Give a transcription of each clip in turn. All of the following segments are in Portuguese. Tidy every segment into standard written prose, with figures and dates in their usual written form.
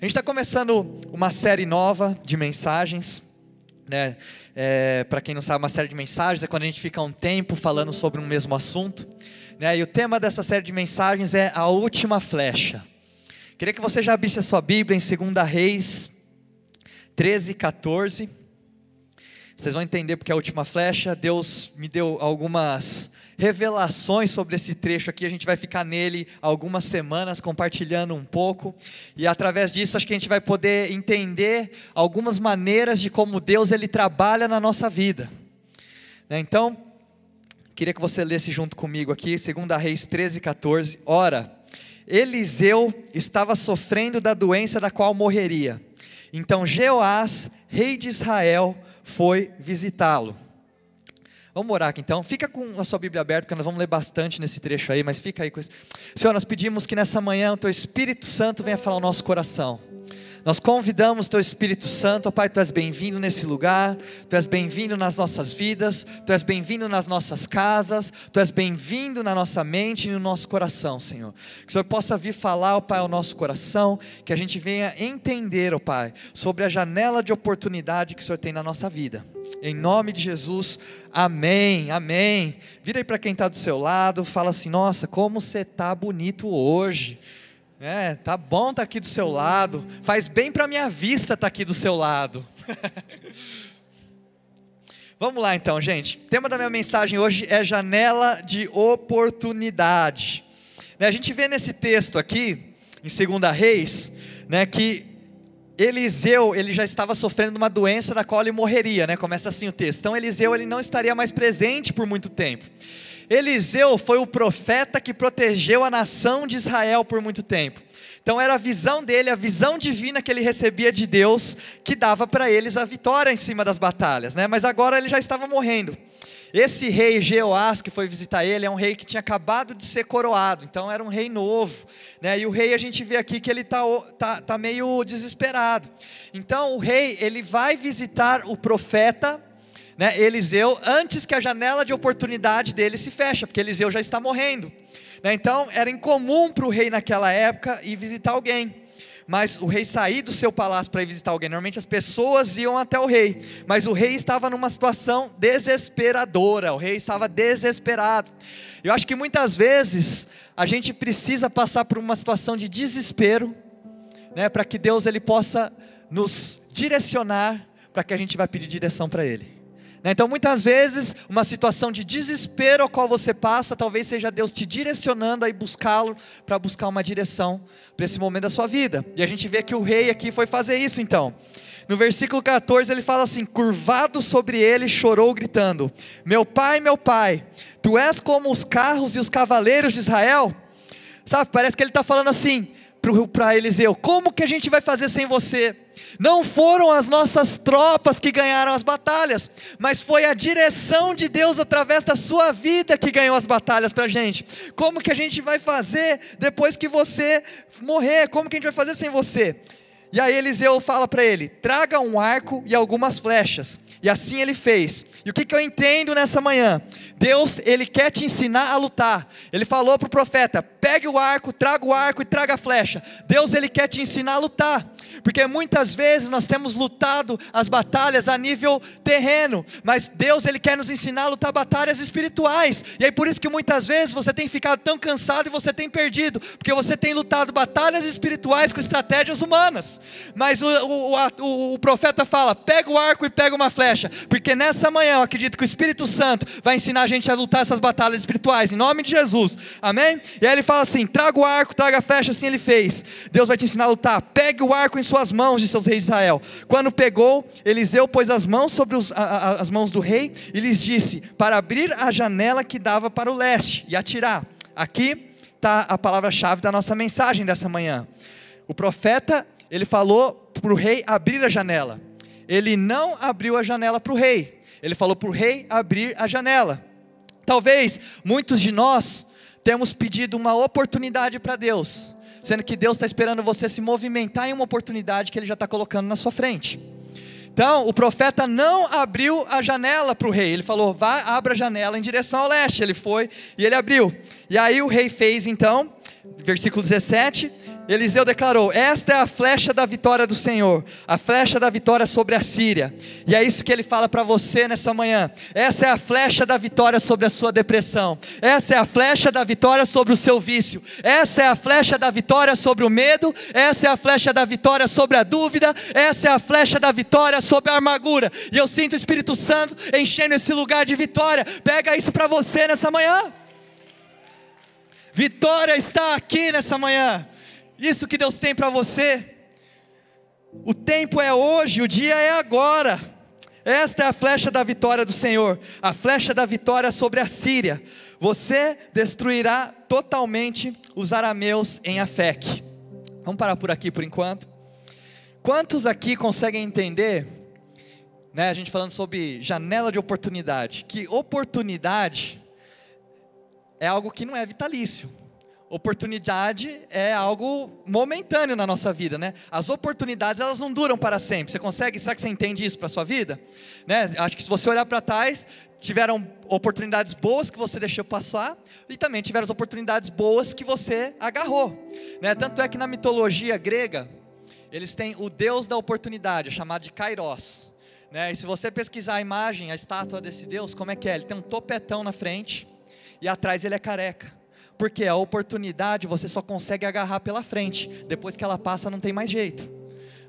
A gente está começando uma série nova de mensagens, né? Para quem não sabe, uma série de mensagens é quando a gente fica um tempo falando sobre um mesmo assunto, né? E o tema dessa série de mensagens é a última flecha. Queria que você já abrisse a sua Bíblia em 2 Reis 13:14. Vocês vão entender porque a última flecha. Deus me deu algumas revelações sobre esse trecho aqui. A gente vai ficar nele algumas semanas compartilhando um pouco, e através disso acho que a gente vai poder entender algumas maneiras de como Deus ele trabalha na nossa vida, né? Então, queria que você lesse junto comigo aqui, 2 Reis 13:14. Ora, Eliseu estava sofrendo da doença da qual morreria. Então Jeoás, rei de Israel, foi visitá-lo. Vamos orar aqui então. Fica com a sua Bíblia aberta, porque nós vamos ler bastante nesse trecho aí, mas fica aí com isso. Senhor, nós pedimos que nessa manhã o Teu Espírito Santo venha falar ao nosso coração. Nós convidamos o Teu Espírito Santo, ó Pai, Tu és bem-vindo nesse lugar, Tu és bem-vindo nas nossas vidas, Tu és bem-vindo nas nossas casas, Tu és bem-vindo na nossa mente e no nosso coração, Senhor. Que o Senhor possa vir falar, ó Pai, ao nosso coração, que a gente venha entender, ó Pai, sobre a janela de oportunidade que o Senhor tem na nossa vida. Em nome de Jesus, amém, amém. Vira aí para quem está do seu lado, fala assim: nossa, como você está bonito hoje. Tá bom estar aqui do seu lado, faz bem para a minha vista estar aqui do seu lado. Vamos lá então, gente. O tema da minha mensagem hoje é janela de oportunidade. A gente vê nesse texto aqui, em 2 Reis, né, que Eliseu, ele já estava sofrendo uma doença da qual ele morreria, né? Começa assim o texto. Então Eliseu, ele não estaria mais presente por muito tempo. Eliseu foi o profeta que protegeu a nação de Israel por muito tempo. Então era a visão dele, a visão divina que ele recebia de Deus, que dava para eles a vitória em cima das batalhas, né? Mas agora ele já estava morrendo. Esse rei Jeoás que foi visitar ele, é um rei que tinha acabado de ser coroado, então era um rei novo, né? E o rei, a gente vê aqui que ele está meio desesperado. Então o rei, ele vai visitar o profeta, né, Eliseu, antes que a janela de oportunidade dele se feche, porque Eliseu já está morrendo, né? Então era incomum para o rei naquela época ir visitar alguém, mas o rei sair do seu palácio para ir visitar alguém. Normalmente as pessoas iam até o rei, mas o rei estava numa situação desesperadora, o rei estava desesperado. Eu acho que muitas vezes a gente precisa passar por uma situação de desespero, né, para que Deus ele possa nos direcionar, para que a gente vá pedir direção para Ele. Então muitas vezes uma situação de desespero a qual você passa, talvez seja Deus te direcionando a ir buscá-lo, para buscar uma direção para esse momento da sua vida. E a gente vê que o rei aqui foi fazer isso então. No versículo 14 ele fala assim: curvado sobre ele chorou gritando: meu pai, tu és como os carros e os cavaleiros de Israel. Sabe, parece que ele está falando assim para Eliseu: como que a gente vai fazer sem você? Não foram as nossas tropas que ganharam as batalhas, mas foi a direção de Deus através da sua vida que ganhou as batalhas para a gente. Como que a gente vai fazer depois que você morrer? Como que a gente vai fazer sem você? E aí Eliseu fala para ele: traga um arco e algumas flechas. E assim ele fez. E o que eu entendo nessa manhã? Deus, ele quer te ensinar a lutar. Ele falou para o profeta: pegue o arco e traga a flecha. Deus, ele quer te ensinar a lutar. Porque muitas vezes nós temos lutado as batalhas a nível terreno, mas Deus ele quer nos ensinar a lutar batalhas espirituais. E aí por isso que muitas vezes você tem ficado tão cansado e você tem perdido, porque você tem lutado batalhas espirituais com estratégias humanas. Mas o profeta fala: pega o arco e pega uma flecha, porque nessa manhã eu acredito que o Espírito Santo vai ensinar a gente a lutar essas batalhas espirituais, em nome de Jesus, amém? E aí ele fala assim: traga o arco, traga a flecha. Assim ele fez. Deus vai te ensinar a lutar. Pegue o arco em suas mãos, de seus reis de Israel. Quando pegou, Eliseu pôs as mãos sobre as mãos do rei e lhes disse para abrir a janela que dava para o leste e atirar. Aqui está a palavra-chave da nossa mensagem dessa manhã. O profeta, ele falou para o rei abrir a janela. Ele não abriu a janela para o rei, ele falou para o rei abrir a janela. Talvez muitos de nós temos pedido uma oportunidade para Deus, sendo que Deus está esperando você se movimentar em uma oportunidade que Ele já está colocando na sua frente. Então o profeta não abriu a janela para o rei, ele falou: vá, abra a janela em direção ao leste. Ele foi e ele abriu, e aí o rei fez então, versículo 17, Eliseu declarou: esta é a flecha da vitória do Senhor, a flecha da vitória sobre a Síria. E é isso que ele fala para você nessa manhã. Essa é a flecha da vitória sobre a sua depressão. Essa é a flecha da vitória sobre o seu vício. Essa é a flecha da vitória sobre o medo. Essa é a flecha da vitória sobre a dúvida. Essa é a flecha da vitória sobre a amargura. E eu sinto o Espírito Santo enchendo esse lugar de vitória. Pega isso para você nessa manhã. Vitória está aqui nessa manhã. Isso que Deus tem para você. O tempo é hoje, o dia é agora. Esta é a flecha da vitória do Senhor, a flecha da vitória sobre a Síria. Você destruirá totalmente os arameus em Afec. Vamos parar por aqui por enquanto. Quantos aqui conseguem entender, né, a gente falando sobre janela de oportunidade, que oportunidade é algo que não é vitalício. Oportunidade é algo momentâneo na nossa vida, né? As oportunidades, elas não duram para sempre. Será que você entende isso para a sua vida? Né? Acho que se você olhar para trás, tiveram oportunidades boas que você deixou passar, e também tiveram as oportunidades boas que você agarrou, né? Tanto é que na mitologia grega, eles têm o deus da oportunidade, chamado de Kairos, né? E se você pesquisar a imagem, a estátua desse deus, como é que é? Ele tem um topetão na frente, e atrás ele é careca. Porque a oportunidade você só consegue agarrar pela frente, depois que ela passa não tem mais jeito,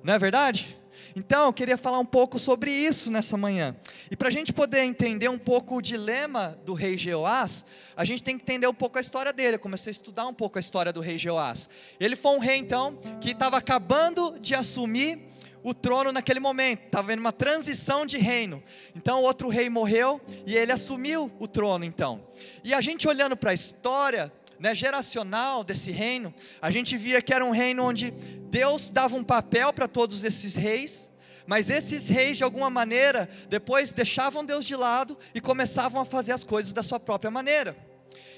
não é verdade? Então eu queria falar um pouco sobre isso nessa manhã, e para a gente poder entender um pouco o dilema do rei Jeoás, a gente tem que entender um pouco a história dele. Eu comecei a estudar um pouco a história do rei Jeoás. Ele foi um rei então, que estava acabando de assumir o trono naquele momento, estava vendo uma transição de reino. Então o outro rei morreu e ele assumiu o trono então. E a gente olhando para a história, né, geracional desse reino, a gente via que era um reino onde Deus dava um papel para todos esses reis, mas esses reis de alguma maneira, depois deixavam Deus de lado e começavam a fazer as coisas da sua própria maneira.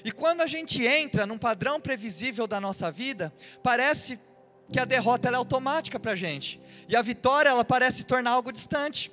E quando a gente entra num padrão previsível da nossa vida, parece que a derrota ela é automática para a gente, e a vitória ela parece se tornar algo distante,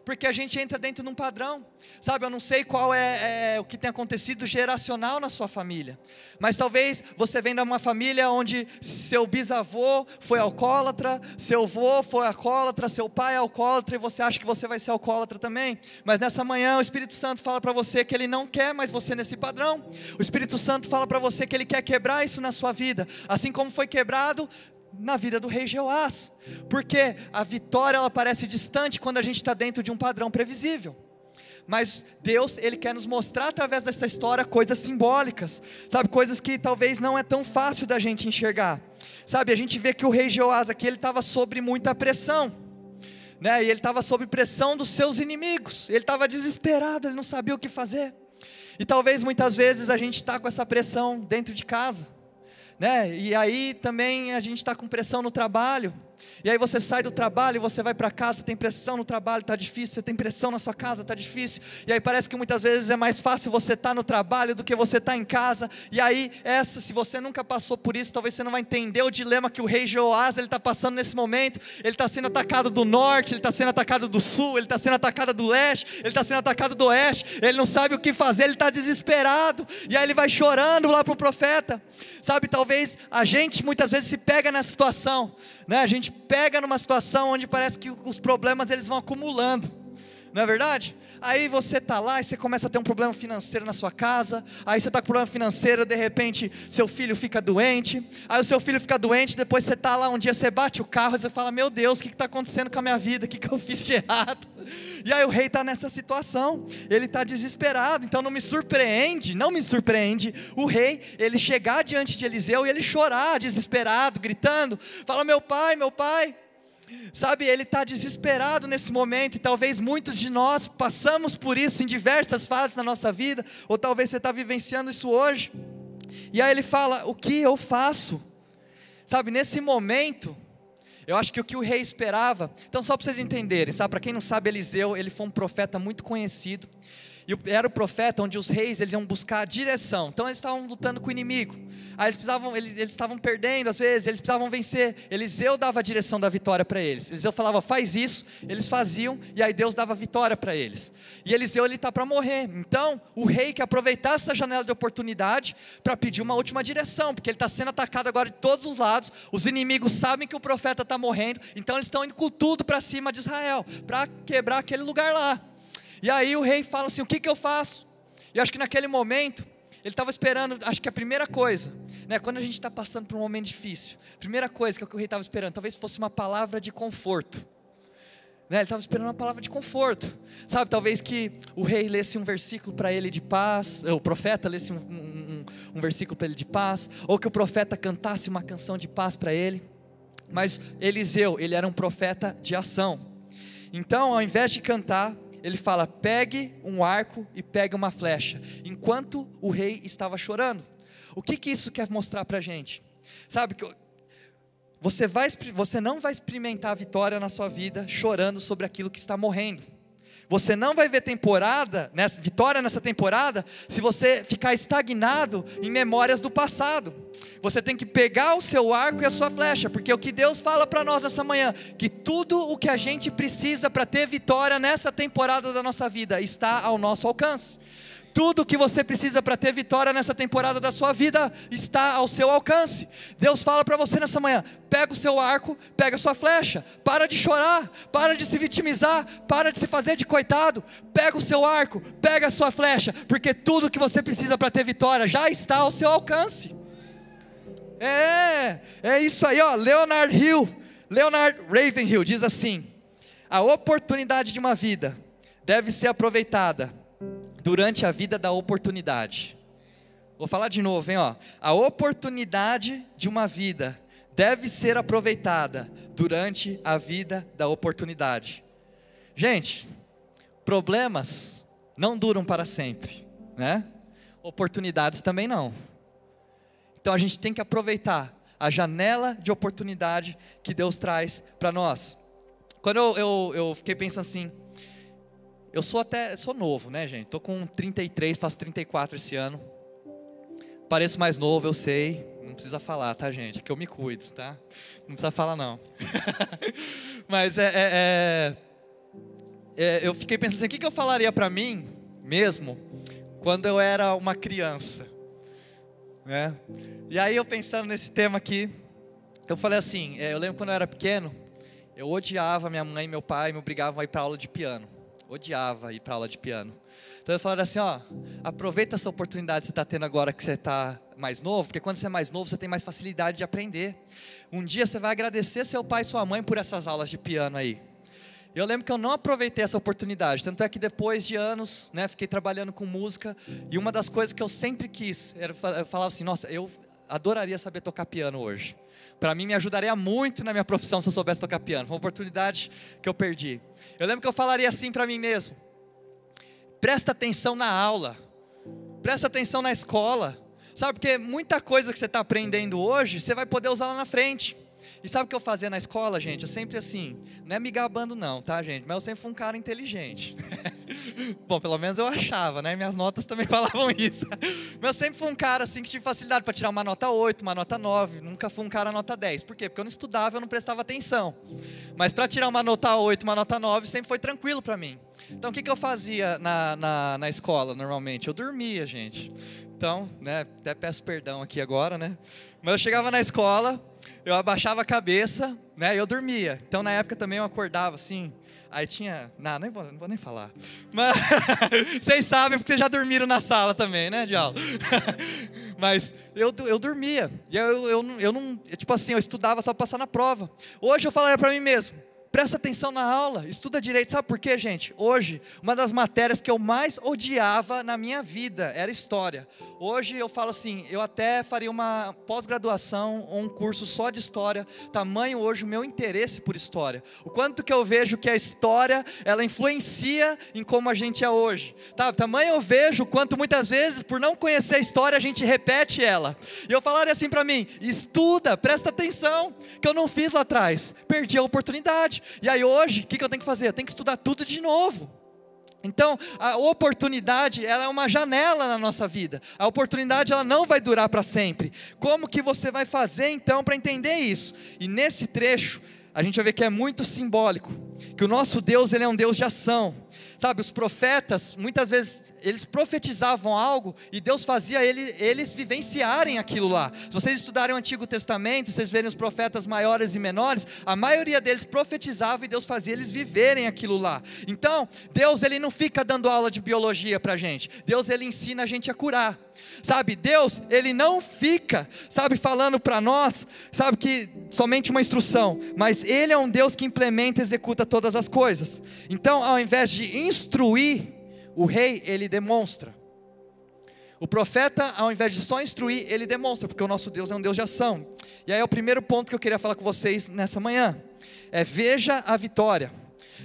porque a gente entra dentro de um padrão, sabe? Eu não sei qual é o que tem acontecido geracional na sua família, mas talvez você venha de uma família onde seu bisavô foi alcoólatra, seu avô foi alcoólatra, seu pai é alcoólatra, e você acha que você vai ser alcoólatra também. Mas nessa manhã o Espírito Santo fala para você que Ele não quer mais você nesse padrão. O Espírito Santo fala para você que Ele quer quebrar isso na sua vida, assim como foi quebrado na vida do rei Jeoás, porque a vitória ela parece distante quando a gente está dentro de um padrão previsível. Mas Deus, Ele quer nos mostrar através dessa história coisas simbólicas, sabe, coisas que talvez não é tão fácil da gente enxergar, sabe? A gente vê que o rei Jeoás aqui, ele estava sob muita pressão, né? E ele estava sob pressão dos seus inimigos, ele estava desesperado, ele não sabia o que fazer. E talvez muitas vezes a gente está com essa pressão dentro de casa, né? E aí também a gente está com pressão no trabalho, e aí você sai do trabalho e você vai para casa, tem pressão no trabalho, está difícil, você tem pressão na sua casa, está difícil, e aí parece que muitas vezes é mais fácil você estar no trabalho do que você estar em casa. E aí se você nunca passou por isso, talvez você não vai entender o dilema que o rei Jeoás ele está passando nesse momento. Ele está sendo atacado do norte, ele está sendo atacado do sul, ele está sendo atacado do leste, ele está sendo atacado do oeste, ele não sabe o que fazer, ele está desesperado, e aí ele vai chorando lá para o profeta, sabe? Talvez a gente muitas vezes se pega nessa situação, né? A gente pega numa situação onde parece que os problemas eles vão acumulando, não é verdade? Aí você está lá e você começa a ter um problema financeiro na sua casa, aí você está com problema financeiro, de repente seu filho fica doente, aí o seu filho fica doente, depois você está lá um dia, você bate o carro e você fala: meu Deus, o que está acontecendo com a minha vida, o que eu fiz de errado? E aí o rei está nessa situação, ele está desesperado. Então não me surpreende o rei, ele chegar diante de Eliseu e ele chorar, desesperado, gritando, fala: meu pai, sabe, ele está desesperado nesse momento. E talvez muitos de nós passamos por isso em diversas fases na nossa vida, ou talvez você está vivenciando isso hoje. E aí ele fala: o que eu faço? Sabe, nesse momento, eu acho que o que o rei esperava, então só para vocês entenderem, sabe, para quem não sabe, Eliseu, ele foi um profeta muito conhecido, era o profeta onde os reis eles iam buscar a direção. Então eles estavam lutando com o inimigo. Aí eles estavam perdendo às vezes, eles precisavam vencer. Eliseu dava a direção da vitória para eles. Eliseu falava, faz isso, eles faziam, e aí Deus dava vitória para eles. E Eliseu ele está para morrer. Então o rei quer aproveitar essa janela de oportunidade para pedir uma última direção, porque ele está sendo atacado agora de todos os lados. Os inimigos sabem que o profeta está morrendo, então eles estão indo com tudo para cima de Israel, para quebrar aquele lugar lá. E aí o rei fala assim, o que eu faço? E acho que naquele momento, ele estava esperando, acho que a primeira coisa, né, quando a gente está passando por um momento difícil, a primeira coisa que o rei estava esperando, talvez fosse uma palavra de conforto, né, ele estava esperando uma palavra de conforto, sabe, talvez que o rei lesse um versículo para ele de paz, o profeta lesse um versículo para ele de paz, ou que o profeta cantasse uma canção de paz para ele. Mas Eliseu, ele era um profeta de ação, então ao invés de cantar, ele fala, pegue um arco e pegue uma flecha, enquanto o rei estava chorando. O que isso quer mostrar para a gente? Sabe, que você não vai experimentar a vitória na sua vida chorando sobre aquilo que está morrendo. Você não vai ver vitória nessa temporada, se você ficar estagnado em memórias do passado. Você tem que pegar o seu arco e a sua flecha, porque o que Deus fala para nós essa manhã, que tudo o que a gente precisa para ter vitória nessa temporada da nossa vida, está ao nosso alcance. Tudo o que você precisa para ter vitória nessa temporada da sua vida, está ao seu alcance. Deus fala para você nessa manhã, pega o seu arco, pega a sua flecha, para de chorar, para de se vitimizar, para de se fazer de coitado, pega o seu arco, pega a sua flecha, porque tudo o que você precisa para ter vitória, já está ao seu alcance. É isso aí, ó. Leonard Ravenhill diz assim, a oportunidade de uma vida deve ser aproveitada durante a vida da oportunidade. Vou falar de novo, hein, ó. A oportunidade de uma vida deve ser aproveitada durante a vida da oportunidade. Gente, problemas não duram para sempre, né? Oportunidades também não. Então a gente tem que aproveitar a janela de oportunidade que Deus traz para nós. Quando eu fiquei pensando assim, eu sou novo, né, gente? Estou com 33, faço 34 esse ano. Pareço mais novo, eu sei. Não precisa falar, tá, gente? É que eu me cuido, tá? Não precisa falar, não. Mas eu fiquei pensando assim, o que eu falaria para mim mesmo quando eu era uma criança, né? E aí eu pensando nesse tema aqui, eu falei assim, eu lembro quando eu era pequeno, eu odiava minha mãe e meu pai me obrigavam a ir para aula de piano. Odiava ir para aula de piano. Então eu falaram assim, ó, aproveita essa oportunidade que você está tendo agora que você está mais novo, porque quando você é mais novo você tem mais facilidade de aprender. Um dia você vai agradecer seu pai e sua mãe por essas aulas de piano aí. Eu lembro que eu não aproveitei essa oportunidade, tanto é que depois de anos, né, fiquei trabalhando com música, e uma das coisas que eu sempre quis, eu falava assim, nossa, eu adoraria saber tocar piano hoje. Para mim me ajudaria muito na minha profissão se eu soubesse tocar piano, foi uma oportunidade que eu perdi. Eu lembro que eu falaria assim para mim mesmo, presta atenção na aula, presta atenção na escola, sabe, porque muita coisa que você está aprendendo hoje, você vai poder usar lá na frente. E sabe o que eu fazia na escola, gente? Eu sempre assim, não é me gabando não, tá, gente? Mas eu sempre fui um cara inteligente. Bom, pelo menos eu achava, né? Minhas notas também falavam isso. Mas eu sempre fui um cara assim que tive facilidade para tirar uma nota 8, uma nota 9. Nunca fui um cara nota 10. Por quê? Porque eu não estudava, eu não prestava atenção. Mas para tirar uma nota 8, uma nota 9, sempre foi tranquilo para mim. Então o que eu fazia na escola normalmente? Eu dormia, gente. Então, né? Até peço perdão aqui agora, né? Mas eu chegava na escola, eu abaixava a cabeça, né, e eu dormia. Então na época também eu acordava assim, aí tinha, não vou nem falar, mas vocês sabem porque vocês já dormiram na sala também, né, de aula. Mas eu dormia, e eu não, tipo assim, eu estudava só para passar na prova. Hoje eu falaria para mim mesmo, presta atenção na aula, estuda direito. Sabe por quê, gente? Hoje, uma das matérias que eu mais odiava na minha vida era história. Hoje eu falo assim, eu até faria uma pós-graduação ou um curso só de história, tamanho hoje o meu interesse por história. O quanto que eu vejo que a história, ela influencia em como a gente é hoje. Tá? Tamanho eu vejo o quanto muitas vezes, por não conhecer a história, a gente repete ela. E eu falaria assim para mim, estuda, presta atenção, que eu não fiz lá atrás, perdi a oportunidade. E aí hoje, o que eu tenho que fazer? Eu tenho que estudar tudo de novo. Então, a oportunidade, ela é uma janela na nossa vida. A oportunidade, ela não vai durar para sempre. Como que você vai fazer, então, para entender isso? E nesse trecho, a gente vai ver que é muito simbólico. Que o nosso Deus, ele é um Deus de ação. Sabe, os profetas, muitas vezes, eles profetizavam algo e Deus fazia eles vivenciarem aquilo lá. Se vocês estudarem o Antigo Testamento, vocês verem os profetas maiores e menores, a maioria deles profetizava e Deus fazia eles viverem aquilo lá. Então, Deus, ele não fica dando aula de biologia pra gente. Deus, ele ensina a gente a curar. Sabe, Deus, ele não fica, sabe, falando para nós, sabe, que somente uma instrução, mas ele é um Deus que implementa e executa todas as coisas. Então, ao invés de instruir, o rei, ele demonstra. O profeta, ao invés de só instruir, ele demonstra, porque o nosso Deus é um Deus de ação. E aí é o primeiro ponto que eu queria falar com vocês nessa manhã, veja a vitória.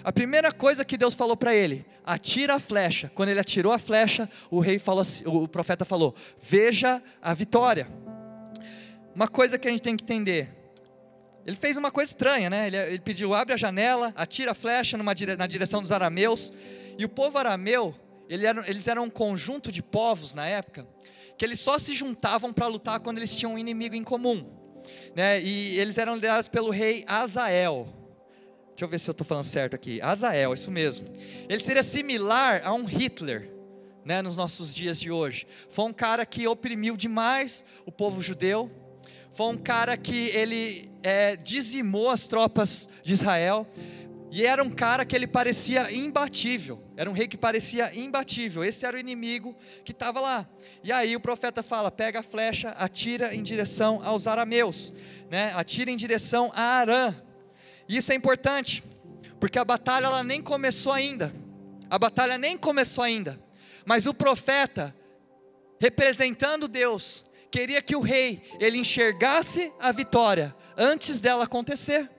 A primeira coisa que Deus falou para ele: atira a flecha. Quando ele atirou a flecha, o profeta falou: veja a vitória. Uma coisa que a gente tem que entender: ele fez uma coisa estranha, né? Ele pediu: abre a janela, atira a flecha na direção dos arameus. E o povo arameu, eles eram um conjunto de povos na época, que eles só se juntavam para lutar quando eles tinham um inimigo em comum, né? E eles eram liderados pelo rei Azael. Deixa eu ver se eu estou falando certo aqui. Azael, isso mesmo. Ele seria similar a um Hitler, né, nos nossos dias de hoje. Foi um cara que oprimiu demais o povo judeu. Foi um cara que ele dizimou as tropas de Israel. E era um cara que ele parecia imbatível. Era um rei que parecia imbatível. Esse era o inimigo que estava lá. E aí o profeta fala: pega a flecha, atira em direção aos arameus, né? Atira em direção a Arã. Isso é importante, porque a batalha ela nem começou ainda. A batalha nem começou ainda. Mas o profeta, representando Deus, queria que o rei, ele enxergasse a vitória antes dela acontecer.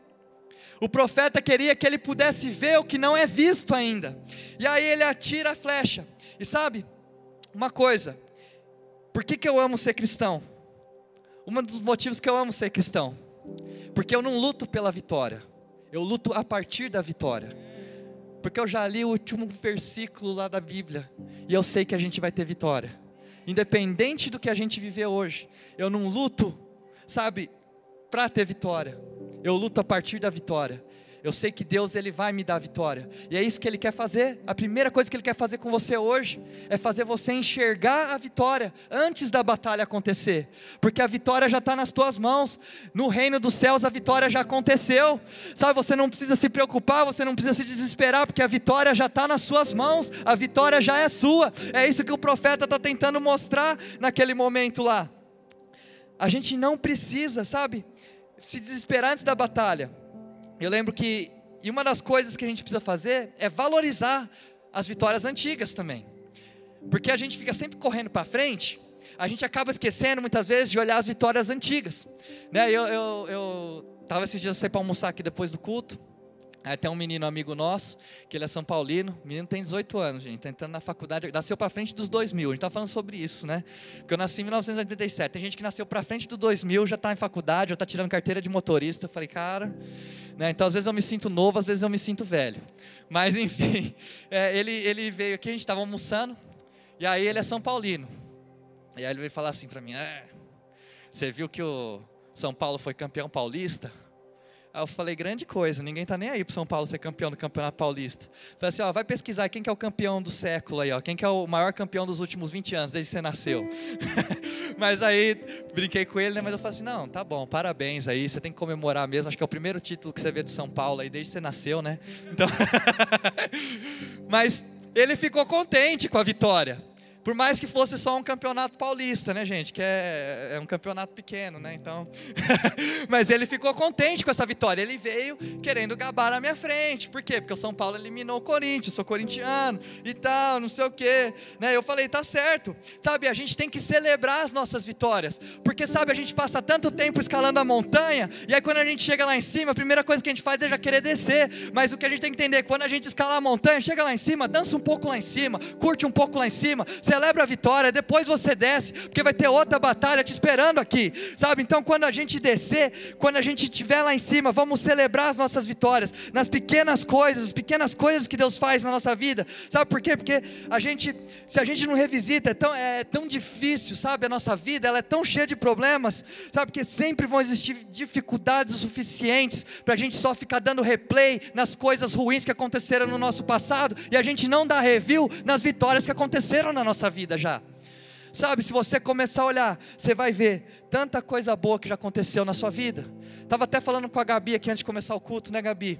O profeta queria que ele pudesse ver o que não é visto ainda. E aí ele atira a flecha. E sabe, uma coisa: por que eu amo ser cristão? Um dos motivos que eu amo ser cristão, porque eu não luto pela vitória, eu luto a partir da vitória. Porque eu já li o último versículo lá da Bíblia, e eu sei que a gente vai ter vitória. Independente do que a gente viver hoje, eu não luto, sabe, para ter vitória. Eu luto a partir da vitória. Eu sei que Deus, ele vai me dar a vitória. E é isso que ele quer fazer. A primeira coisa que ele quer fazer com você hoje é fazer você enxergar a vitória antes da batalha acontecer. Porque a vitória já está nas tuas mãos. No reino dos céus a vitória já aconteceu. Sabe, você não precisa se preocupar, você não precisa se desesperar, porque a vitória já está nas suas mãos. A vitória já é sua. É isso que o profeta está tentando mostrar naquele momento lá. A gente não precisa, sabe, se desesperar antes da batalha. Eu lembro que, e uma das coisas que a gente precisa fazer é valorizar as vitórias antigas também. Porque a gente fica sempre correndo para frente, a gente acaba esquecendo muitas vezes de olhar as vitórias antigas, né? Eu estava esses dias, saí para almoçar aqui depois do culto. Aí tem um menino amigo nosso, que ele é São Paulino. O menino tem 18 anos, gente, está entrando na faculdade, nasceu para frente dos 2000, a gente está falando sobre isso, né? Porque eu nasci em 1987, tem gente que nasceu para frente dos 2000, já está em faculdade, já está tirando carteira de motorista. Eu falei, cara, né? Então às vezes eu me sinto novo, às vezes eu me sinto velho. Mas enfim, ele veio aqui, a gente estava almoçando, e aí ele é São Paulino. E aí ele veio falar assim para mim: você viu que o São Paulo foi campeão paulista? Aí eu falei: grande coisa, ninguém está nem aí para São Paulo ser campeão do Campeonato Paulista. Falei assim: vai pesquisar quem que é o campeão do século aí, quem que é o maior campeão dos últimos 20 anos, desde que você nasceu. Mas aí, brinquei com ele, né? Mas eu falei assim: não, tá bom, parabéns aí, você tem que comemorar mesmo, acho que é o primeiro título que você vê do São Paulo aí, desde que você nasceu, né? Então mas ele ficou contente com a vitória. Por mais que fosse só um campeonato paulista, né, gente? Que é um campeonato pequeno, né? Então, mas ele ficou contente com essa vitória. Ele veio querendo gabar na minha frente. Por quê? Porque o São Paulo eliminou o Corinthians. Eu sou corintiano e tal, não sei o quê, né? Eu falei: tá certo. Sabe, a gente tem que celebrar as nossas vitórias. Porque, sabe, a gente passa tanto tempo escalando a montanha, e aí quando a gente chega lá em cima, a primeira coisa que a gente faz é já querer descer. Mas o que a gente tem que entender, quando a gente escalar a montanha, chega lá em cima, dança um pouco lá em cima, curte um pouco lá em cima, celebra a vitória, depois você desce, porque vai ter outra batalha te esperando aqui, sabe? Então quando a gente descer, quando a gente estiver lá em cima, vamos celebrar as nossas vitórias, nas pequenas coisas, as pequenas coisas que Deus faz na nossa vida, sabe por quê? Porque se a gente não revisita, é tão difícil, sabe? A nossa vida, ela é tão cheia de problemas, sabe? Porque sempre vão existir dificuldades o suficientes, para a gente só ficar dando replay nas coisas ruins que aconteceram no nosso passado, e a gente não dá review nas vitórias que aconteceram na nossa vida já, sabe? Se você começar a olhar, você vai ver tanta coisa boa que já aconteceu na sua vida. Estava até falando com a Gabi aqui antes de começar o culto, né, Gabi?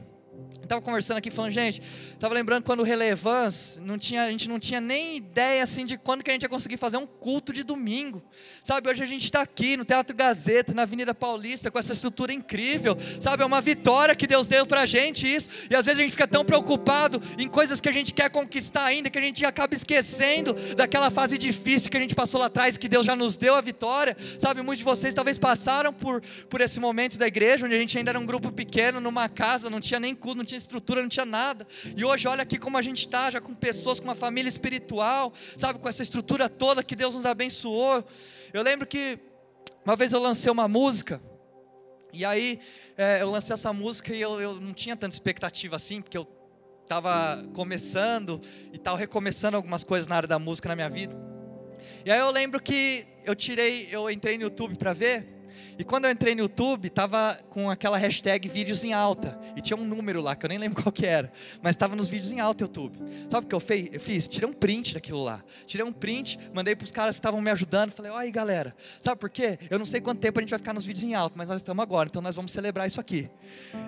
Estava conversando aqui falando, gente, estava lembrando quando o Relevance, a gente não tinha nem ideia assim de quando que a gente ia conseguir fazer um culto de domingo, sabe? Hoje a gente está aqui no Teatro Gazeta, na Avenida Paulista, com essa estrutura incrível, sabe? É uma vitória que Deus deu para a gente isso, e às vezes a gente fica tão preocupado em coisas que a gente quer conquistar ainda, que a gente acaba esquecendo daquela fase difícil que a gente passou lá atrás, que Deus já nos deu a vitória, sabe? Muitos de vocês talvez passaram por esse momento da igreja, onde a gente ainda era um grupo pequeno, numa casa, não tinha nem culto, não tinha estrutura, não tinha nada, e hoje olha aqui como a gente está, já com pessoas, com uma família espiritual, sabe, com essa estrutura toda que Deus nos abençoou. Eu lembro que uma vez eu lancei uma música, e aí eu lancei essa música e eu não tinha tanta expectativa assim, porque eu estava começando e tal, recomeçando algumas coisas na área da música na minha vida, e aí eu lembro que eu entrei no YouTube para ver. E quando eu entrei no YouTube, estava com aquela hashtag vídeos em alta, e tinha um número lá, que eu nem lembro qual que era, mas estava nos vídeos em alta YouTube. Sabe o que eu fiz? Tirei um print daquilo lá, tirei um print, mandei para os caras que estavam me ajudando, falei, olha aí galera, sabe por quê? Eu não sei quanto tempo a gente vai ficar nos vídeos em alta, mas nós estamos agora, então nós vamos celebrar isso aqui.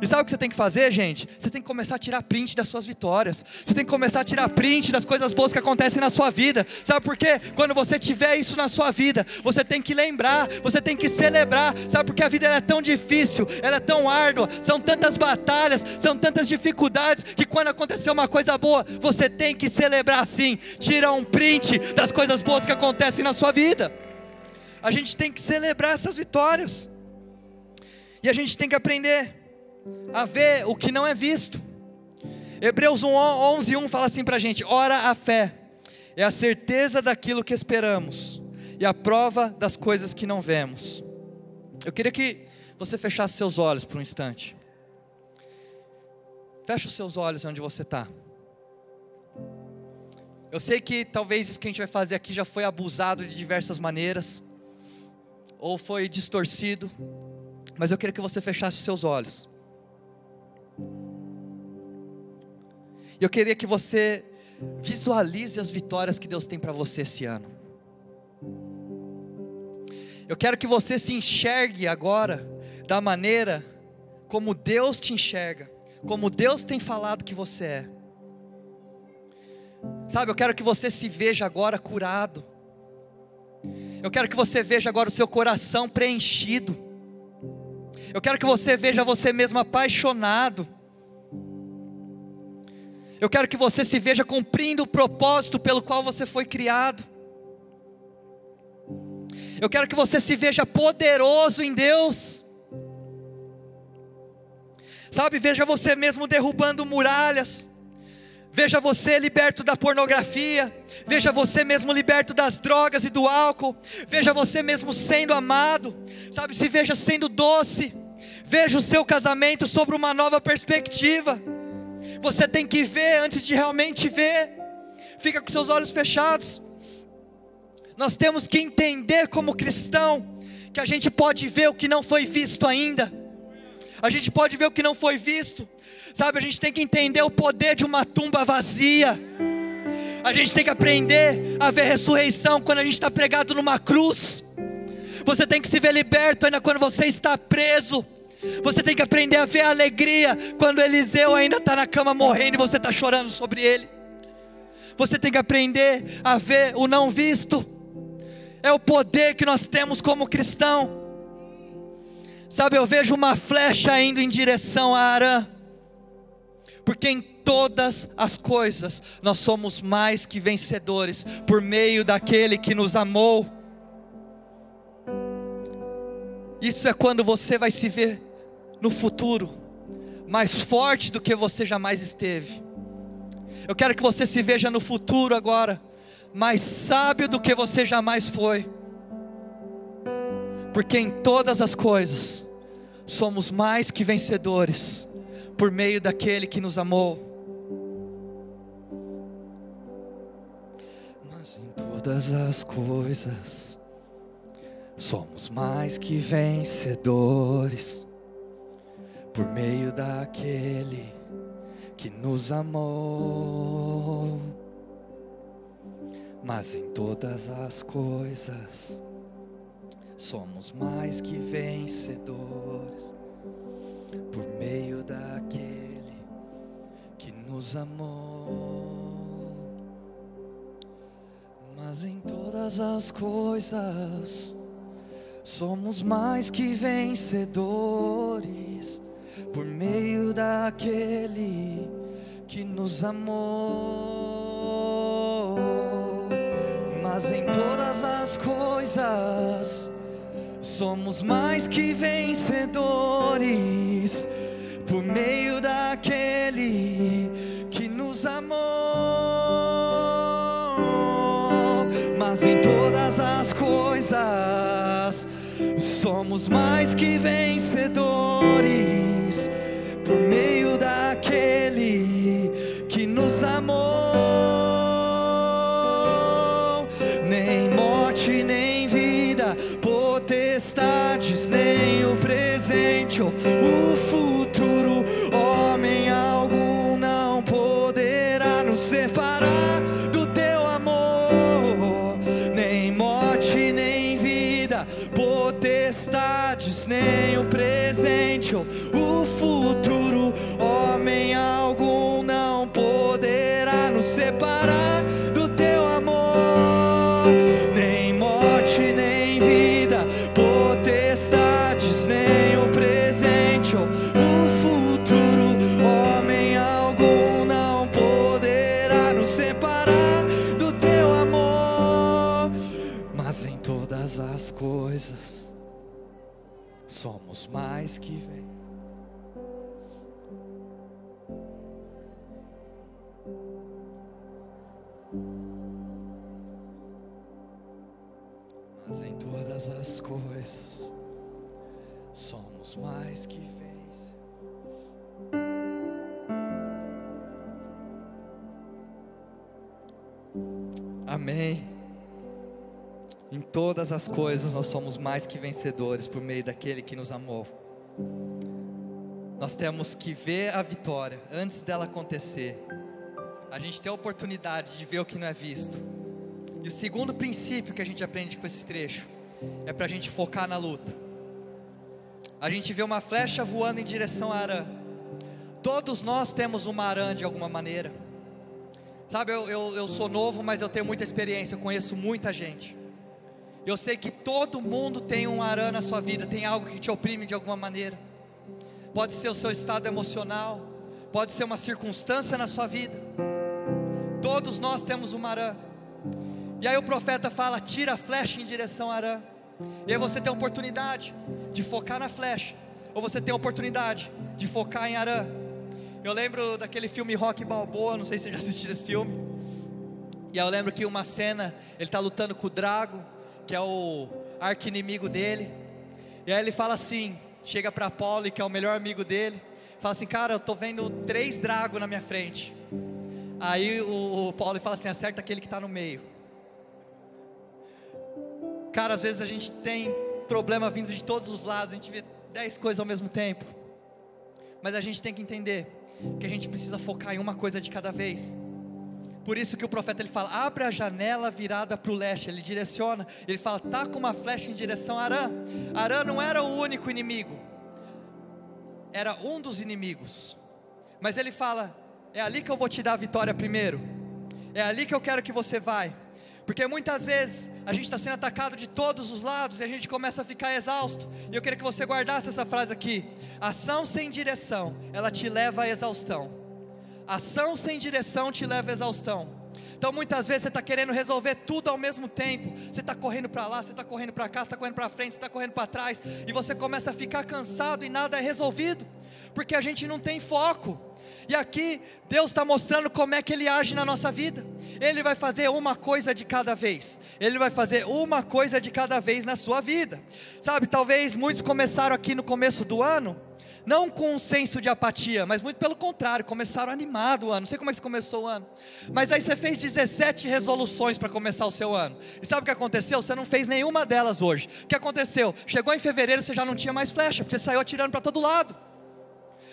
E sabe o que você tem que fazer, gente? Você tem que começar a tirar print das suas vitórias, você tem que começar a tirar print das coisas boas que acontecem na sua vida, sabe por quê? Quando você tiver isso na sua vida, você tem que lembrar, você tem que celebrar, sabe porque a vida ela é tão difícil, ela é tão árdua, são tantas batalhas, são tantas dificuldades, que quando acontecer uma coisa boa, você tem que celebrar sim, tira um print das coisas boas que acontecem na sua vida. A gente tem que celebrar essas vitórias, e a gente tem que aprender a ver o que não é visto. Hebreus 11:1 fala assim pra gente, ora a fé é a certeza daquilo que esperamos, e a prova das coisas que não vemos. Eu queria que você fechasse seus olhos por um instante. Fecha os seus olhos onde você está. Eu sei que talvez isso que a gente vai fazer aqui já foi abusado de diversas maneiras, ou foi distorcido, mas eu queria que você fechasse os seus olhos. E eu queria que você visualize as vitórias que Deus tem para você esse ano. Eu quero que você se enxergue agora da maneira como Deus te enxerga, como Deus tem falado que você é. Sabe, eu quero que você se veja agora curado. Eu quero que você veja agora o seu coração preenchido. Eu quero que você veja você mesmo apaixonado. Eu quero que você se veja cumprindo o propósito pelo qual você foi criado. Eu quero que você se veja poderoso em Deus. Sabe, veja você mesmo derrubando muralhas. Veja você liberto da pornografia. Veja você mesmo liberto das drogas e do álcool. Veja você mesmo sendo amado. Sabe, se veja sendo doce. Veja o seu casamento sobre uma nova perspectiva. Você tem que ver antes de realmente ver. Fica com seus olhos fechados. Nós temos que entender como cristão, que a gente pode ver o que não foi visto ainda. A gente pode ver o que não foi visto. Sabe, a gente tem que entender o poder de uma tumba vazia. A gente tem que aprender a ver ressurreição quando a gente está pregado numa cruz. Você tem que se ver liberto ainda quando você está preso. Você tem que aprender a ver a alegria quando Eliseu ainda está na cama morrendo e você está chorando sobre ele. Você tem que aprender a ver o não visto. É o poder que nós temos como cristão. Sabe, eu vejo uma flecha indo em direção a Arã, porque em todas as coisas nós somos mais que vencedores, por meio daquele que nos amou. Isso é quando você vai se ver no futuro mais forte do que você jamais esteve. Eu quero que você se veja no futuro agora mais sábio do que você jamais foi, porque em todas as coisas somos mais que vencedores por meio daquele que nos amou. Mas em todas as coisas somos mais que vencedores por meio daquele que nos amou. Mas em todas as coisas somos mais que vencedores por meio daquele que nos amou. Mas em todas as coisas somos mais que vencedores por meio daquele que nos amou. Mas em todas as coisas somos mais que vencedores por meio daquele que nos amou. Mas em todas as coisas somos mais que vencedores por meio daquele que nos amou. Nem morte, nem vida, potestades, nem o presente ou o futuro, homem algum não poderá nos separar do teu amor. Nem morte, nem vida, potestades, nem o presente ou o futuro, homem algum não poderá nos separar do teu amor. Nem morte, nem vida, potestades, nem o presente ou o futuro, homem algum não poderá nos separar do teu amor. Mas em todas as coisas somos mais que vencedores. Mas em todas as coisas somos mais que vencedores. Amém. Em todas as coisas nós somos mais que vencedores por meio daquele que nos amou. Nós temos que ver a vitória antes dela acontecer. A gente tem a oportunidade de ver o que não é visto. E o segundo princípio que a gente aprende com esse trecho é para a gente focar na luta. A gente vê uma flecha voando em direção a Arã. Todos nós temos uma Arã de alguma maneira. Sabe, eu sou novo, mas eu tenho muita experiência, eu conheço muita gente. Eu sei que todo mundo tem um Arã na sua vida, tem algo que te oprime de alguma maneira. Pode ser o seu estado emocional, pode ser uma circunstância na sua vida. Todos nós temos uma Arã. E aí o profeta fala: tira a flecha em direção a Arã. E aí você tem a oportunidade de focar na flecha, ou você tem a oportunidade de focar em Arã. Eu lembro daquele filme Rocky Balboa, não sei se você já assistiu esse filme. E aí eu lembro que uma cena, ele está lutando com o Drago, que é o arqui-inimigo dele. E aí ele fala assim, chega para Paulo, que é o melhor amigo dele, fala assim: cara, eu estou vendo 3 dragos na minha frente. Aí o Paulo fala assim: acerta aquele que está no meio. Cara, às vezes a gente tem problema vindo de todos os lados, a gente vê 10 coisas ao mesmo tempo. Mas a gente tem que entender que a gente precisa focar em uma coisa de cada vez. Por isso que o profeta ele fala: abre a janela virada para o leste. Ele direciona, ele fala: tá com uma flecha em direção a Arã. Arã não era o único inimigo, era um dos inimigos. Mas ele fala: é ali que eu vou te dar a vitória primeiro. É ali que eu quero que você vai. Porque muitas vezes a gente está sendo atacado de todos os lados e a gente começa a ficar exausto. E eu queria que você guardasse essa frase aqui: ação sem direção, ela te leva à exaustão. Ação sem direção te leva à exaustão. Então muitas vezes você está querendo resolver tudo ao mesmo tempo. Você está correndo para lá, você está correndo para cá, você está correndo para frente, você está correndo para trás. E você começa a ficar cansado e nada é resolvido, porque a gente não tem foco. E aqui Deus está mostrando como é que Ele age na nossa vida. Ele vai fazer uma coisa de cada vez. Ele vai fazer uma coisa de cada vez na sua vida. Sabe, talvez muitos começaram aqui no começo do ano, não com um senso de apatia, mas muito pelo contrário, começaram animado o ano. Não sei como é que você começou o ano, mas aí você fez 17 resoluções para começar o seu ano. E sabe o que aconteceu? Você não fez nenhuma delas hoje. O que aconteceu? Chegou em fevereiro, você já não tinha mais flecha, porque você saiu atirando para todo lado.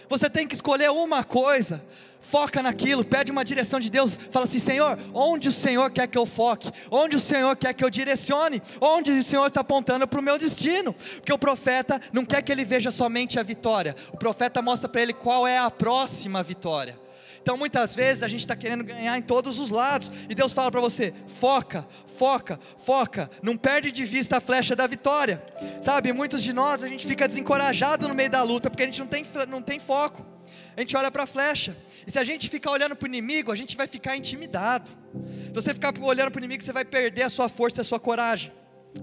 Você tem que escolher uma coisa, foca naquilo, pede uma direção de Deus, fala assim: Senhor, onde o Senhor quer que eu foque? Onde o Senhor quer que eu direcione? Onde o Senhor está apontando para o meu destino? Porque o profeta não quer que ele veja somente a vitória, o profeta mostra para ele qual é a próxima vitória. Então muitas vezes a gente está querendo ganhar em todos os lados, e Deus fala para você: foca, foca, foca, não perde de vista a flecha da vitória. Sabe, muitos de nós, a gente fica desencorajado no meio da luta, porque a gente não tem foco, a gente olha para a flecha, e se a gente ficar olhando para o inimigo, a gente vai ficar intimidado. Se você ficar olhando para o inimigo, você vai perder a sua força e a sua coragem.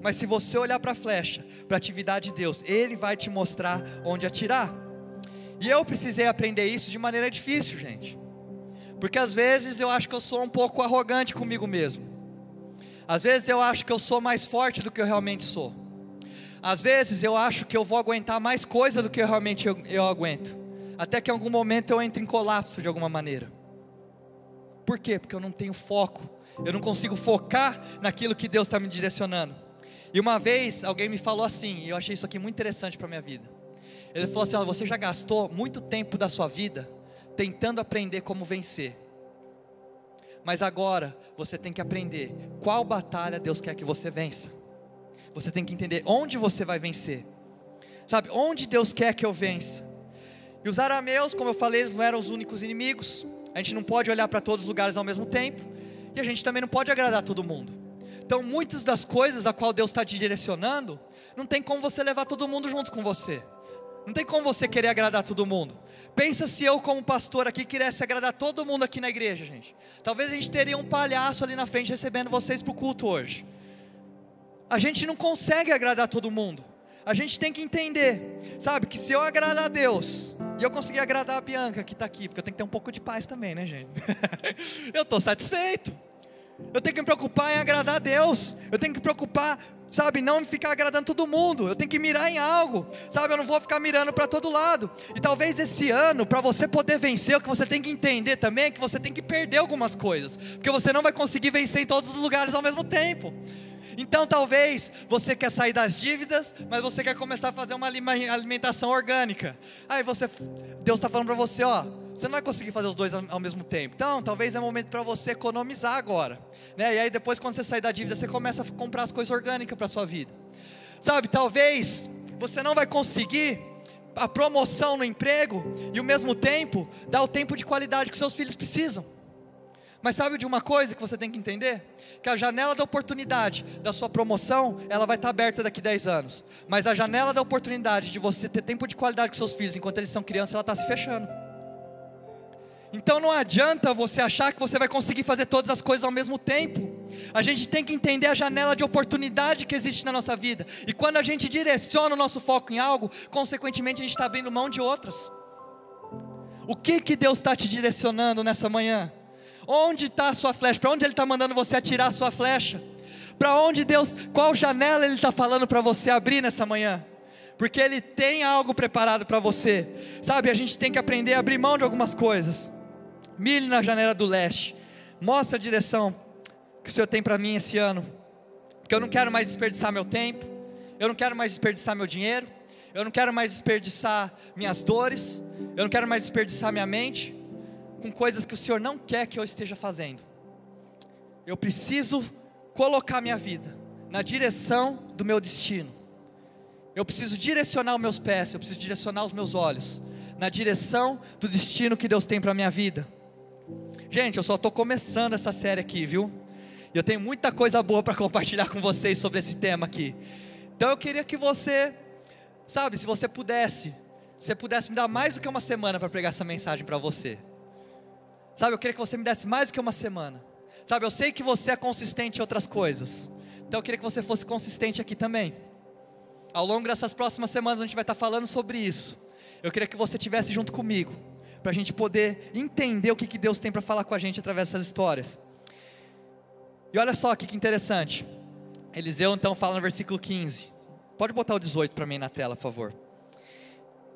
Mas se você olhar para a flecha, para a atividade de Deus, Ele vai te mostrar onde atirar. E eu precisei aprender isso de maneira difícil, gente, porque às vezes eu acho que eu sou um pouco arrogante comigo mesmo. Às vezes eu acho que eu sou mais forte do que eu realmente sou. Às vezes eu acho que eu vou aguentar mais coisa do que eu aguento. Até que em algum momento eu entro em colapso de alguma maneira. Por quê? Porque eu não tenho foco. Eu não consigo focar naquilo que Deus está me direcionando. E uma vez alguém me falou assim, e eu achei isso aqui muito interessante para a minha vida. Ele falou assim: você já gastou muito tempo da sua vida tentando aprender como vencer, mas agora você tem que aprender qual batalha Deus quer que você vença. Você tem que entender onde você vai vencer. Sabe, onde Deus quer que eu vença. E os arameus, como eu falei, eles não eram os únicos inimigos. A gente não pode olhar para todos os lugares ao mesmo tempo, e a gente também não pode agradar todo mundo. Então muitas das coisas a qual Deus está te direcionando, não tem como você levar todo mundo junto com você. Não tem como você querer agradar todo mundo. Pensa se eu como pastor aqui quisesse agradar todo mundo aqui na igreja, gente. Talvez a gente teria um palhaço ali na frente recebendo vocês para o culto hoje. A gente não consegue agradar todo mundo. A gente tem que entender, sabe, que se eu agradar a Deus, e eu conseguir agradar a Bianca que está aqui, porque eu tenho que ter um pouco de paz também, né, gente? Eu estou satisfeito. Eu tenho que me preocupar em agradar a Deus. Eu tenho que me preocupar, sabe, não ficar agradando todo mundo. Eu tenho que mirar em algo, sabe, eu não vou ficar mirando para todo lado. E talvez esse ano, para você poder vencer, o que você tem que entender também é que você tem que perder algumas coisas, porque você não vai conseguir vencer em todos os lugares ao mesmo tempo. Então talvez você quer sair das dívidas, mas você quer começar a fazer uma alimentação orgânica. Aí Deus está falando para você: ó, você não vai conseguir fazer os dois ao mesmo tempo. Então talvez é momento para você economizar agora, né? E aí depois, quando você sair da dívida, você começa a comprar as coisas orgânicas para a sua vida. Sabe, talvez você não vai conseguir a promoção no emprego e ao mesmo tempo dar o tempo de qualidade que seus filhos precisam. Mas sabe de uma coisa que você tem que entender? Que a janela da oportunidade da sua promoção, ela vai estar aberta daqui 10 anos. Mas a janela da oportunidade de você ter tempo de qualidade com seus filhos enquanto eles são crianças, ela está se fechando. Então não adianta você achar que você vai conseguir fazer todas as coisas ao mesmo tempo. A gente tem que entender a janela de oportunidade que existe na nossa vida. E quando a gente direciona o nosso foco em algo, consequentemente a gente está abrindo mão de outras. O que Deus está te direcionando nessa manhã? Onde está a sua flecha? Para onde Ele está mandando você atirar a sua flecha? Para onde Deus, qual janela Ele está falando para você abrir nessa manhã? Porque Ele tem algo preparado para você. Sabe, a gente tem que aprender a abrir mão de algumas coisas. Mire na janela do leste. Mostra a direção que o Senhor tem para mim esse ano. Porque eu não quero mais desperdiçar meu tempo. Eu não quero mais desperdiçar meu dinheiro. Eu não quero mais desperdiçar minhas dores. Eu não quero mais desperdiçar minha mente com coisas que o Senhor não quer que eu esteja fazendo. Eu preciso colocar minha vida na direção do meu destino. Eu preciso direcionar os meus pés, eu preciso direcionar os meus olhos na direção do destino que Deus tem para a minha vida. Gente, eu só estou começando essa série aqui, viu? E eu tenho muita coisa boa para compartilhar com vocês sobre esse tema aqui. Então eu queria que você, sabe, se você pudesse me dar mais do que uma semana para pregar essa mensagem para você. Sabe, eu queria que você me desse mais do que uma semana. Sabe, eu sei que você é consistente em outras coisas. Então eu queria que você fosse consistente aqui também. Ao longo dessas próximas semanas a gente vai estar falando sobre isso. Eu queria que você estivesse junto comigo, para a gente poder entender o que Deus tem para falar com a gente através dessas histórias. E olha só que interessante. Eliseu então fala no versículo 15. Pode botar o 18 para mim na tela, por favor.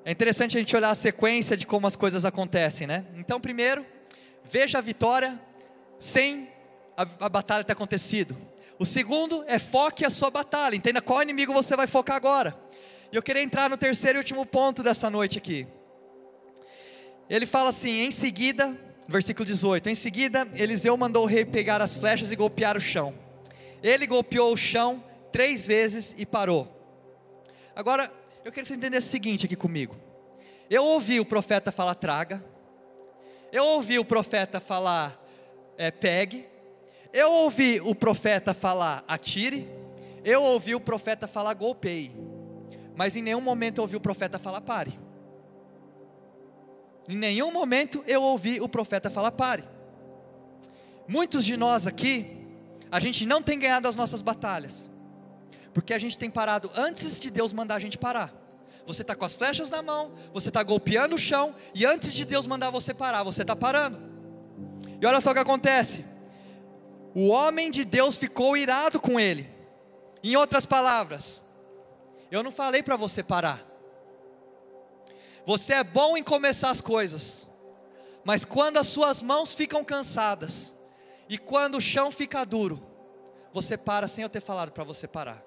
É interessante a gente olhar a sequência de como as coisas acontecem, né? Então, primeiro, veja a vitória sem a batalha ter acontecido. O segundo é foque a sua batalha. Entenda qual inimigo você vai focar agora. E eu queria entrar no terceiro e último ponto dessa noite aqui. Ele fala assim, em seguida, versículo 18. Em seguida, Eliseu mandou o rei pegar as flechas e golpear o chão. Ele golpeou o chão 3 vezes e parou. Agora, eu queria que você entendesse o seguinte aqui comigo. Eu ouvi o profeta falar traga. Eu ouvi o profeta falar pegue. Eu ouvi o profeta falar atire. Eu ouvi o profeta falar golpeie. Mas em nenhum momento eu ouvi o profeta falar pare. Em nenhum momento eu ouvi o profeta falar pare. Muitos de nós aqui, a gente não tem ganhado as nossas batalhas, porque a gente tem parado antes de Deus mandar a gente parar. Você está com as flechas na mão, você está golpeando o chão, e antes de Deus mandar você parar, você está parando. E olha só o que acontece. O homem de Deus ficou irado com ele. Em outras palavras, eu não falei para você parar. Você é bom em começar as coisas, mas quando as suas mãos ficam cansadas, e quando o chão fica duro, você para sem eu ter falado para você parar.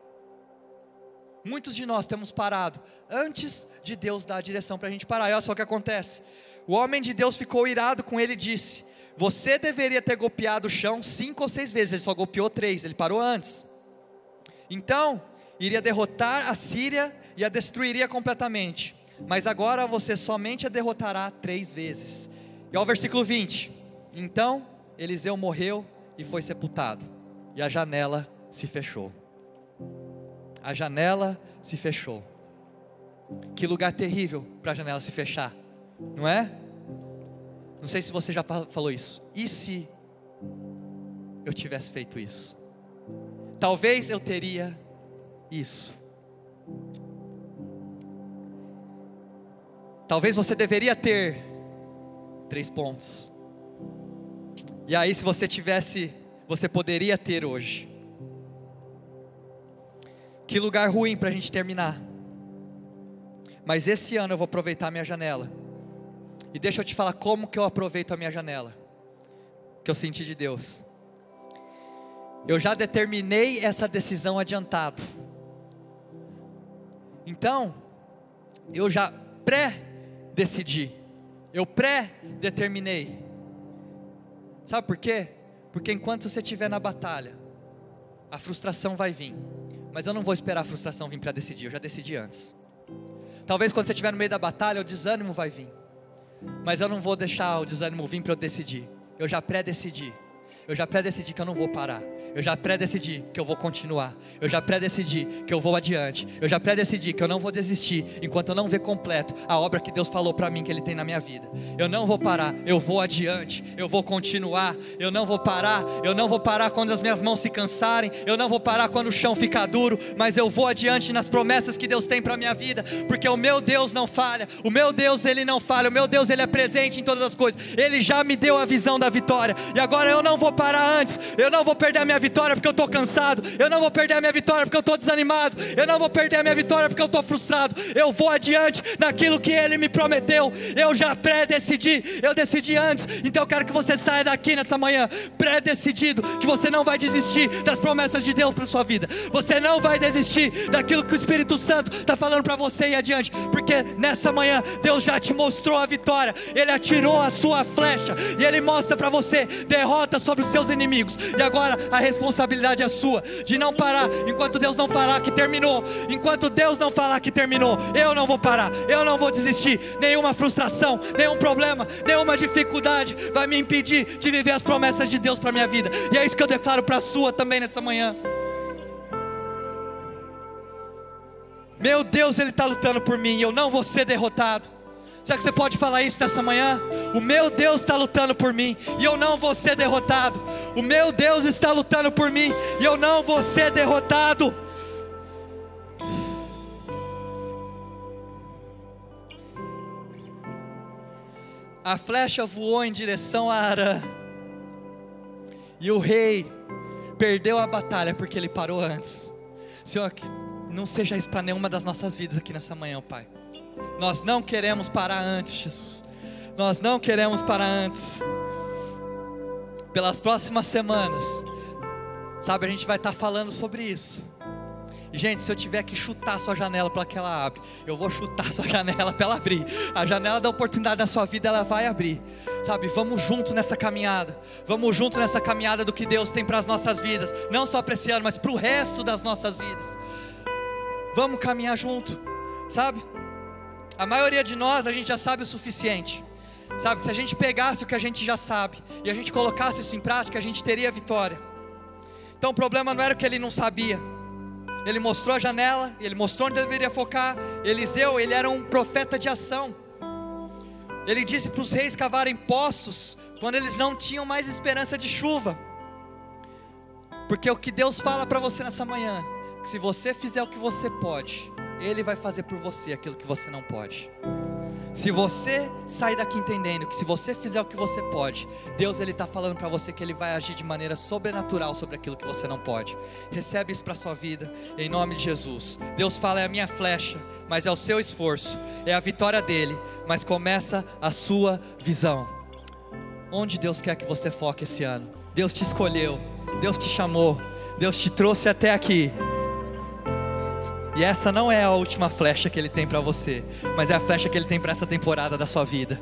Muitos de nós temos parado antes de Deus dar a direção para a gente parar. E olha só o que acontece. O homem de Deus ficou irado com ele e disse: você deveria ter golpeado o chão 5 ou 6 vezes. Ele só golpeou 3, ele parou antes. Então, iria derrotar a Síria e a destruiria completamente. Mas agora você somente a derrotará 3 vezes. E ao versículo 20. Então, Eliseu morreu e foi sepultado. E a janela se fechou. A janela se fechou. Que lugar terrível para a janela se fechar, não é? Não sei se você já falou isso. E se eu tivesse feito isso? Talvez eu teria isso. Talvez você deveria ter 3 pontos. E aí, se você tivesse, você poderia ter hoje. Que lugar ruim para a gente terminar. Mas esse ano eu vou aproveitar a minha janela. E deixa eu te falar como que eu aproveito a minha janela, que eu senti de Deus. Eu já determinei essa decisão adiantado. Então, eu já pré-decidi. Eu pré-determinei. Sabe por quê? Porque enquanto você estiver na batalha, a frustração vai vir. Mas eu não vou esperar a frustração vir para decidir, eu já decidi antes. Talvez quando você estiver no meio da batalha, o desânimo vai vir. Mas eu não vou deixar o desânimo vir para eu decidir. Eu já pré-decidi. Eu já pré-decidi que eu não vou parar. Eu já pré-decidi que eu vou continuar. Eu já pré-decidi que eu vou adiante. Eu já pré-decidi que eu não vou desistir enquanto eu não ver completo a obra que Deus falou para mim que Ele tem na minha vida. Eu não vou parar, eu vou adiante. Eu vou continuar, eu não vou parar. Eu não vou parar quando as minhas mãos se cansarem. Eu não vou parar quando o chão ficar duro. Mas eu vou adiante nas promessas que Deus tem para a minha vida. Porque o meu Deus não falha. O meu Deus, Ele não falha. O meu Deus, Ele é presente em todas as coisas. Ele já me deu a visão da vitória. E agora eu não vou parar antes. Eu não vou perder a minha vitória porque eu estou cansado. Eu não vou perder a minha vitória porque eu estou desanimado. Eu não vou perder a minha vitória porque eu estou frustrado. Eu vou adiante naquilo que Ele me prometeu. Eu já pré-decidi. Eu decidi antes. Então eu quero que você saia daqui nessa manhã pré-decidido que você não vai desistir das promessas de Deus para sua vida. Você não vai desistir daquilo que o Espírito Santo está falando para você ir adiante. Porque nessa manhã Deus já te mostrou a vitória. Ele atirou a sua flecha e Ele mostra para você derrota sobre os seus inimigos. E agora a responsabilidade é sua, de não parar enquanto Deus não falar que terminou. Enquanto Deus não falar que terminou, eu não vou parar, eu não vou desistir. Nenhuma frustração, nenhum problema, nenhuma dificuldade vai me impedir de viver as promessas de Deus para minha vida. E é isso que eu declaro para a sua também nessa manhã. Meu Deus, Ele está lutando por mim e eu não vou ser derrotado. Será que você pode falar isso nessa manhã? O meu Deus está lutando por mim e eu não vou ser derrotado. O meu Deus está lutando por mim e eu não vou ser derrotado. A flecha voou em direção a Arã. E o rei perdeu a batalha porque ele parou antes. Senhor, que não seja isso para nenhuma das nossas vidas aqui nessa manhã, Pai. Nós não queremos parar antes, Jesus. Nós não queremos parar antes. Pelas próximas semanas, sabe, a gente vai estar falando sobre isso. E gente, se eu tiver que chutar a sua janela para que ela abre, eu vou chutar a sua janela para ela abrir. A janela da oportunidade da sua vida, ela vai abrir. Sabe, vamos junto nessa caminhada. Vamos junto nessa caminhada do que Deus tem para as nossas vidas. Não só para esse ano, mas para o resto das nossas vidas. Vamos caminhar junto, sabe? A maioria de nós, a gente já sabe o suficiente. Sabe, que se a gente pegasse o que a gente já sabe e a gente colocasse isso em prática, a gente teria vitória. Então o problema não era o que ele não sabia. Ele mostrou a janela, ele mostrou onde deveria focar. Eliseu, ele era um profeta de ação. Ele disse para os reis cavarem poços quando eles não tinham mais esperança de chuva. Porque o que Deus fala para você nessa manhã, que se você fizer o que você pode, Ele vai fazer por você aquilo que você não pode. Se você sair daqui entendendo que se você fizer o que você pode, Deus, Ele está falando para você que Ele vai agir de maneira sobrenatural sobre aquilo que você não pode. Recebe isso para a sua vida, em nome de Jesus. Deus fala, é a minha flecha, mas é o seu esforço, é a vitória dEle, mas começa a sua visão. Onde Deus quer que você foque esse ano? Deus te escolheu, Deus te chamou, Deus te trouxe até aqui. E essa não é a última flecha que Ele tem para você, mas é a flecha que Ele tem para essa temporada da sua vida.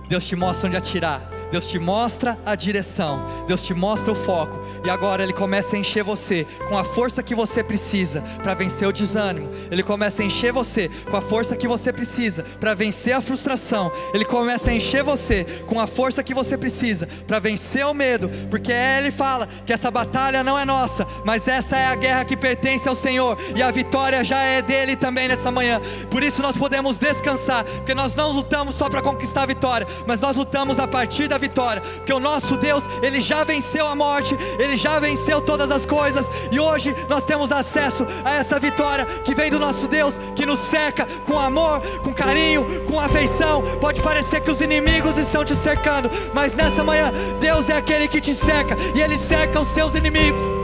Deus te mostra onde atirar, Deus te mostra a direção, Deus te mostra o foco. E agora Ele começa a encher você com a força que você precisa para vencer o desânimo. Ele começa a encher você com a força que você precisa para vencer a frustração. Ele começa a encher você com a força que você precisa para vencer o medo. Porque Ele fala que essa batalha não é nossa, mas essa é a guerra que pertence ao Senhor, e a vitória já é dEle também nessa manhã. Por isso nós podemos descansar, porque nós não lutamos só para conquistar a vitória, mas nós lutamos a partir da vitória, porque o nosso Deus, Ele já venceu a morte, Ele já venceu todas as coisas, e hoje nós temos acesso a essa vitória que vem do nosso Deus, que nos cerca com amor, com carinho, com afeição. Pode parecer que os inimigos estão te cercando, mas nessa manhã, Deus é aquele que te cerca, e Ele cerca os seus inimigos.